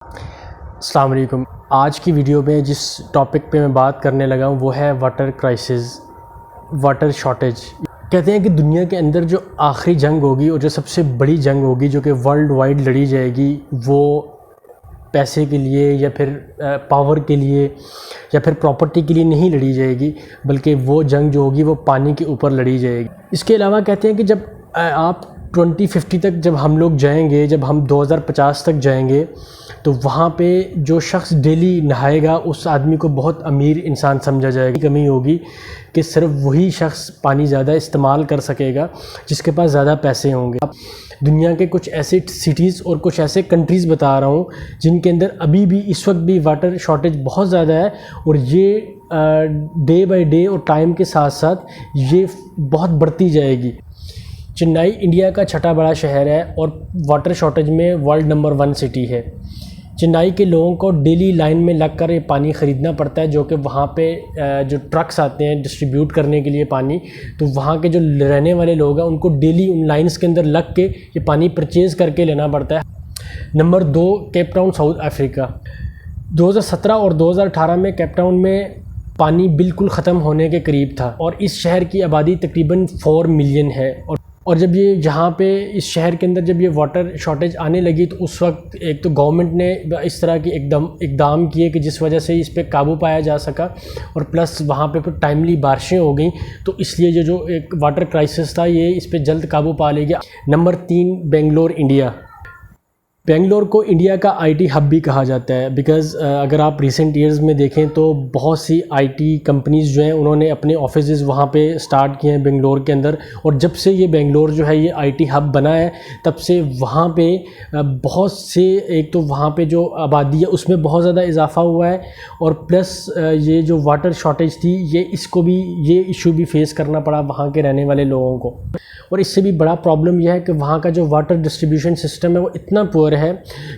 अस्सलाम वालेकुम। आज की वीडियो में जिस टॉपिक पे मैं बात करने लगा हूँ वो है वाटर क्राइसिस, वाटर शॉर्टेज। कहते हैं कि दुनिया के अंदर जो आखिरी जंग होगी और जो सबसे बड़ी जंग होगी जो कि वर्ल्ड वाइड लड़ी जाएगी, वो पैसे के लिए या फिर पावर के लिए या फिर प्रॉपर्टी के लिए नहीं लड़ी जाएगी, बल्कि वो जंग जो होगी वो पानी के ऊपर लड़ी जाएगी। इसके अलावा कहते हैं कि जब आप 2050 तक जब हम लोग जाएंगे, जब हम 2050 तक जाएंगे, तो वहाँ पे जो शख्स डेली नहाएगा उस आदमी को बहुत अमीर इंसान समझा जाएगा। कमी होगी कि सिर्फ वही शख्स पानी ज़्यादा इस्तेमाल कर सकेगा जिसके पास ज़्यादा पैसे होंगे। दुनिया के कुछ ऐसे सिटीज़ और कुछ ऐसे कंट्रीज़ बता रहा हूँ जिनके अंदर अभी भी इस वक्त भी वाटर शॉर्टेज बहुत ज़्यादा है, और ये डे बाय डे और टाइम के साथ साथ ये बहुत बढ़ती जाएगी। चेन्नई इंडिया का छठा बड़ा शहर है और वाटर शॉर्टेज में वर्ल्ड नंबर 1 सिटी है। चेन्नई के लोगों को डेली लाइन में लगकर ये पानी ख़रीदना पड़ता है, जो कि वहाँ पे जो ट्रक्स आते हैं डिस्ट्रीब्यूट करने के लिए पानी, तो वहाँ के जो रहने वाले लोग हैं उनको डेली उन लाइन्स के अंदर लग के ये पानी परचेज़ करके लेना पड़ता है। Number 2 Cape Town, south Africa. 2017 और 2018 में केप टाउन में पानी बिल्कुल ख़त्म होने के करीब था और इस शहर की आबादी तकरीबन 4 मिलियन है। और जब ये जहाँ पे इस शहर के अंदर जब ये वाटर शॉर्टेज आने लगी, तो उस वक्त एक तो गवर्नमेंट ने इस तरह की इकदाम किए कि जिस वजह से इस पे काबू पाया जा सका, और प्लस वहाँ पे फिर टाइमली बारिशें हो गई, तो इसलिए ये जो एक वाटर क्राइसिस था ये इस पे जल्द काबू पा ले गया। Number 3 Bangalore, India. बेंगलोर को इंडिया का आईटी हब भी कहा जाता है, बिकॉज़ अगर आप रिसेंट ईयर्स में देखें तो बहुत सी आईटी कंपनीज़ जो हैं उन्होंने अपने ऑफिसेज़ वहाँ पे स्टार्ट किए हैं बेंगलोर के अंदर। और जब से ये बेंगलोर जो है ये आईटी हब बना है, तब से वहाँ पे बहुत से, एक तो वहाँ पे जो आबादी है उसमें बहुत ज़्यादा इजाफा हुआ है, और प्लस ये जो वाटर शॉर्टेज थी ये इशू भी फेस करना पड़ा वहाँ के रहने वाले लोगों को। और इससे भी बड़ा प्रॉब्लम यह है कि वहाँ का जो वाटर डिस्ट्रीब्यूशन सिस्टम है वो इतना पुअर है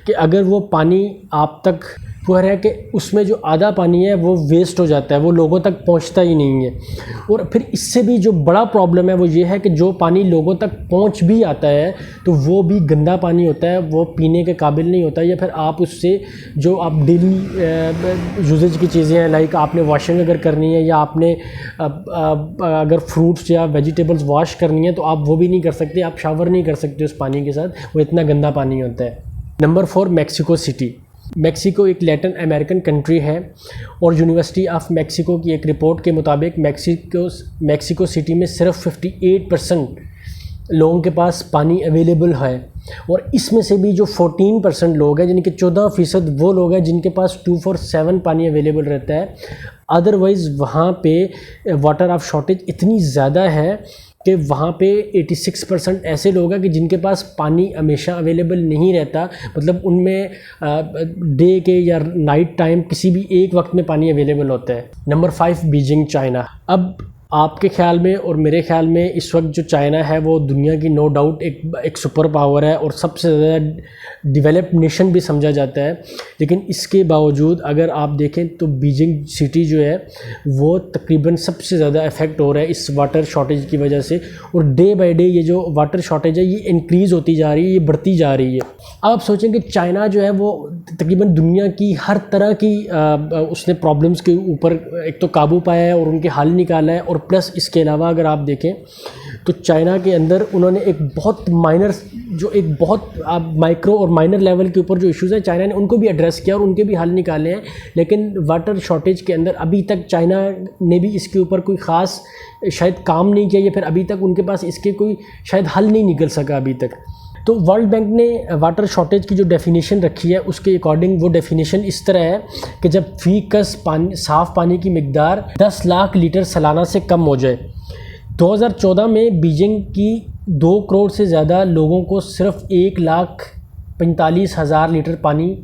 कि अगर वो पानी आप तक पुअर है कि उसमें जो आधा पानी है वो वेस्ट हो जाता है, वो लोगों तक पहुँचता ही नहीं है। और फिर इससे भी जो बड़ा प्रॉब्लम है वो ये है कि जो पानी लोगों तक पहुँच भी आता है तो वो भी गंदा पानी होता है, वो पीने के काबिल नहीं होता, या फिर आप उससे जो आप डेली यूजेज की चीज़ें हैं, लाइक आपने वॉशिंग अगर करनी है या आपने अगर फ्रूट्स या वेजिटेबल्स वॉश करनी है तो आप वो भी नहीं कर सकते, आप शावर नहीं कर सकते उस पानी के साथ, वो इतना गंदा पानी होता है। Number 4 Mexico city. मैक्सिको एक लैटिन अमेरिकन कंट्री है, और यूनिवर्सिटी ऑफ मैक्सिको की एक रिपोर्ट के मुताबिक मैक्सिको सिटी में सिर्फ 58% लोगों के पास पानी अवेलेबल है, और इसमें से भी जो 14% लोग हैं, यानी कि 14% वो लोग हैं जिनके पास 24/7 पानी अवेलेबल रहता है। अदरवाइज़ वहाँ पे वाटर ऑफ शॉर्टेज इतनी ज़्यादा है कि वहाँ पे 86% ऐसे लोग हैं कि जिनके पास पानी हमेशा अवेलेबल नहीं रहता, मतलब उनमें डे के या नाइट टाइम किसी भी एक वक्त में पानी अवेलेबल होता है। Number 5 Beijing, China. अब आपके ख्याल में और मेरे ख्याल में इस वक्त जो चाइना है वो दुनिया की नो डाउट एक सुपर पावर है और सबसे ज़्यादा डेवलप्ड नेशन भी समझा जाता है, लेकिन इसके बावजूद अगर आप देखें तो बीजिंग सिटी जो है वो तकरीबन सबसे ज़्यादा इफ़ेक्ट हो रहा है इस वाटर शॉर्टेज की वजह से, और डे बाय डे ये जो वाटर शॉर्टेज है ये इंक्रीज़ होती जा रही है, ये बढ़ती जा रही है। अब आप सोचें कि चाइना जो है वो तकरीबन दुनिया की हर तरह की उसने प्रॉब्लम्स के ऊपर एक तो काबू पाया है और उनके हल निकाला है, और प्लस इसके अलावा अगर आप देखें तो चाइना के अंदर उन्होंने एक बहुत माइक्रो और माइनर लेवल के ऊपर जो इश्यूज़ हैं चाइना ने उनको भी एड्रेस किया और उनके भी हल निकाले हैं, लेकिन वाटर शॉर्टेज के अंदर अभी तक चाइना ने भी इसके ऊपर कोई ख़ास शायद काम नहीं किया, या फिर अभी तक उनके पास इसके कोई शायद हल नहीं निकल सका अभी तक। तो वर्ल्ड बैंक ने वाटर शॉर्टेज की जो डेफिनेशन रखी है उसके अकॉर्डिंग वो डेफिनेशन इस तरह है कि जब फी कस साफ़ पानी की मिकदार 10 लाख लीटर सालाना से कम हो जाए। 2014 में बीजिंग की 2 करोड़ से ज़्यादा लोगों को सिर्फ 1,45,000 लीटर पानी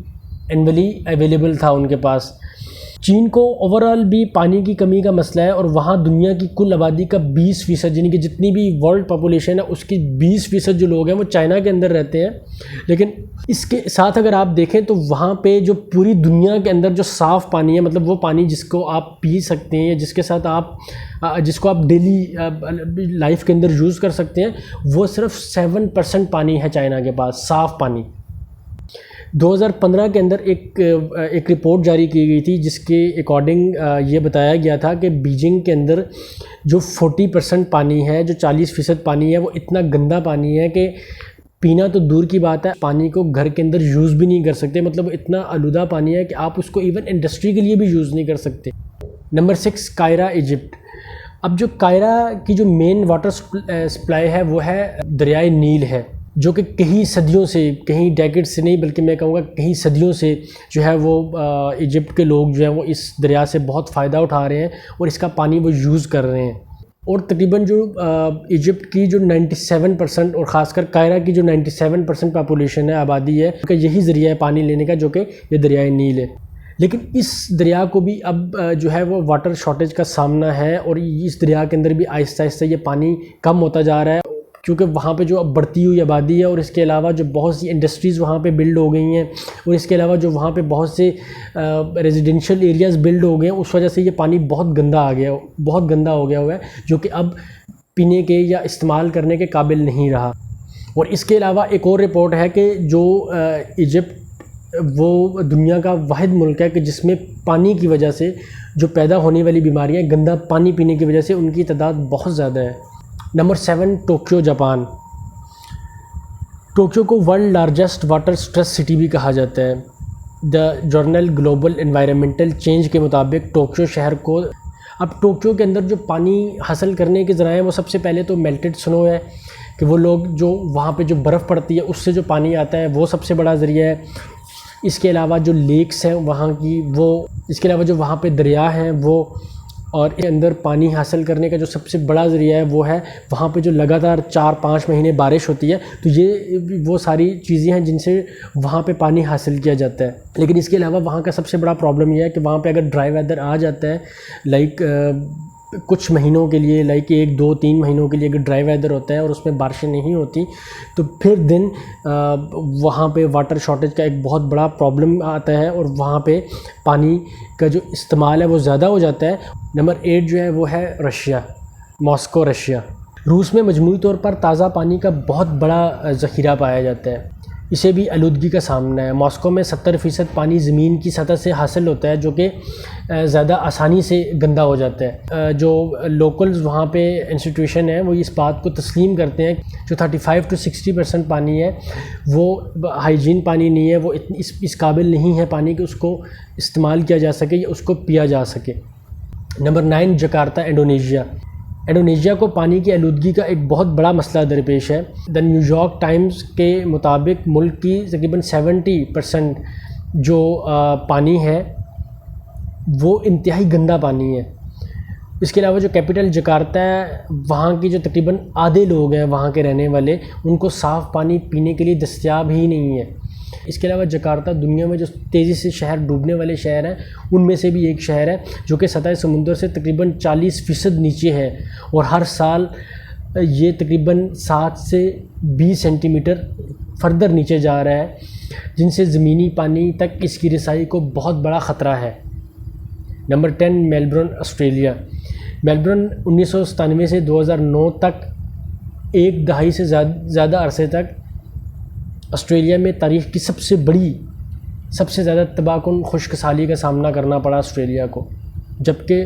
एनुअली अवेलेबल था उनके पास। चीन को ओवरऑल भी पानी की कमी का मसला है, और वहाँ दुनिया की कुल आबादी का 20% यानी कि जितनी भी वर्ल्ड पॉपुलेशन है उसकी 20% जो लोग हैं वो चाइना के अंदर रहते हैं। लेकिन इसके साथ अगर आप देखें तो वहाँ पे जो पूरी दुनिया के अंदर जो साफ़ पानी है, मतलब वो पानी जिसको आप पी सकते हैं या जिसको आप डेली लाइफ के अंदर यूज़ कर सकते हैं, वो सिर्फ 7% पानी है चाइना के पास, साफ़ पानी। 2015 के अंदर एक रिपोर्ट जारी की गई थी जिसके अकॉर्डिंग ये बताया गया था कि बीजिंग के अंदर जो 40% पानी है, जो 40% पानी है, वो इतना गंदा पानी है कि पीना तो दूर की बात है, पानी को घर के अंदर यूज़ भी नहीं कर सकते। मतलब इतना आलूदा पानी है कि आप उसको इवन इंडस्ट्री के लिए भी यूज़ नहीं कर सकते। Number 6, Cairo, Egypt. अब जो कायरा की जो मेन वाटर सप्लाई है वो है दरियाए नील है, जो कि कई सदियों से, कई डेकेड से नहीं बल्कि मैं कहूँगा कई सदियों से जो है वो इजिप्ट के लोग जो है वो इस दरिया से बहुत फ़ायदा उठा रहे हैं और इसका पानी वो यूज़ कर रहे हैं। और तकरीबन जो इजिप्ट की जो 97% और ख़ासकर कायरा की जो 97% पॉपुलेशन है, आबादी है, कि यही ज़रिया है पानी लेने का, जो कि ये दरियाए नील है। लेकिन इस दरिया को भी अब जो है वो वाटर शॉर्टेज का सामना है और इस दरिया के अंदर भी आहिस्ता आहिस्ता ये पानी कम होता जा रहा है, क्योंकि वहाँ पे जो अब बढ़ती हुई आबादी है और इसके अलावा जो बहुत सी इंडस्ट्रीज़ वहाँ पे बिल्ड हो गई हैं और इसके अलावा जो वहाँ पे बहुत से रेजिडेंशियल एरियाज़ बिल्ड हो गए हैं, उस वजह से ये पानी बहुत गंदा हो गया हुआ है, जो कि अब पीने के या इस्तेमाल करने के काबिल नहीं रहा। और इसके अलावा एक और रिपोर्ट है कि जो इजिप्ट वो दुनिया का वाहिद मुल्क है कि जिसमें पानी की वजह से जो पैदा होने वाली बीमारियाँ, गंदा पानी पीने की वजह से उनकी तादाद बहुत ज़्यादा है। Number 7, Tokyo, Japan. टोक्यो को world largest water stress city भी कहा जाता है। The journal global environmental change के मुताबिक टोक्यो शहर को, अब टोक्यो के अंदर जो पानी हासिल करने के ज़राए वो सबसे पहले तो मेल्टेड स्नो है, कि वो लोग जो वहाँ पे जो बर्फ़ पड़ती है उससे जो पानी आता है वो सबसे बड़ा ज़रिया है। इसके अलावा जो लेक्स हैं वहाँ की, वो इसके अलावा जो वहाँ पे दरिया हैं वो, और इसके अंदर पानी हासिल करने का जो सबसे बड़ा ज़रिया है वो है वहाँ पे जो लगातार 4-5 महीने बारिश होती है, तो ये वो सारी चीज़ें हैं जिनसे वहाँ पे पानी हासिल किया जाता है। लेकिन इसके अलावा वहाँ का सबसे बड़ा प्रॉब्लम ये है कि वहाँ पे अगर ड्राई वेदर आ जाता है, लाइक कुछ महीनों के लिए, लाइक 1-2-3 महीनों के लिए अगर ड्राई वेदर होता है और उसमें बारिशें नहीं होती, तो फिर वहाँ पे वाटर शॉर्टेज का एक बहुत बड़ा प्रॉब्लम आता है और वहाँ पे पानी का जो इस्तेमाल है वो ज़्यादा हो जाता है। नंबर 8 जो है वो है रशिया, मॉस्को, रशिया। रूस में मजमूई तौर पर ताज़ा पानी का बहुत बड़ा ज़ख़ीरा पाया जाता है, इसे भी आलूदगी का सामना है। मॉस्को में 70% पानी ज़मीन की सतह से हासिल होता है, जो कि ज़्यादा आसानी से गंदा हो जाता है। जो लोकल्स वहाँ पे इंस्टीट्यूशन है वो इस बात को तस्लीम करते हैं, जो 35 से 60% पानी है वो हाइजीन पानी नहीं है, वो इस काबिल नहीं है पानी कि उसको इस्तेमाल किया जा सके या उसको पिया जा सके। Number 9, Jakarta, Indonesia. इंडोनेशिया को पानी की आलूदगी का एक बहुत बड़ा मसला दरपेश है। द न्यूयॉर्क टाइम्स के मुताबिक मुल्क की तकरीबन 70% जो पानी है वो इंतहाई गंदा पानी है। इसके अलावा जो कैपिटल जकार्ता है, वहाँ की जो तकरीबन आधे लोग हैं वहाँ के रहने वाले, उनको साफ़ पानी पीने के लिए दस्तयाब ही नहीं है। इसके अलावा जकार्ता दुनिया में जो तेज़ी से शहर डूबने वाले शहर हैं उनमें से भी एक शहर है, जो कि सतह समुंदर से तकरीबन 40% नीचे है और हर साल ये तकरीबन 7 से 20 सेंटीमीटर फर्दर नीचे जा रहा है, जिनसे ज़मीनी पानी तक इसकी रसाई को बहुत बड़ा ख़तरा है। Number 10, Melbourne, Australia. मेलबर्न 1997 से 2009 तक, एक दहाई से ज़्यादा अरसे तक ऑस्ट्रेलिया में तारीख़ की सबसे ज़्यादा तबाहकुन खुश्क साली का सामना करना पड़ा ऑस्ट्रेलिया को, जबकि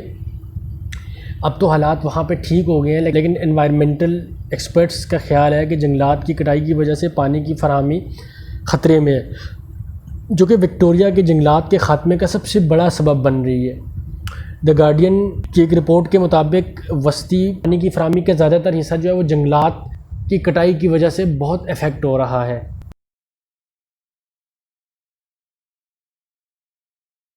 अब तो हालात वहाँ पे ठीक हो गए हैं। लेकिन एनवायरमेंटल एक्सपर्ट्स का ख्याल है कि जंगलात की कटाई की वजह से पानी की फराहमी ख़तरे में है, जो कि विक्टोरिया के जंगलात के ख़ात्मे का सबसे बड़ा सबब बन रही है। द गार्डियन की एक रिपोर्ट के मुताबिक वस्ती पानी की फराहमी का ज़्यादातर हिस्सा जो है वो जंगलात की कटाई की वजह से बहुत इफ़ेक्ट हो रहा है।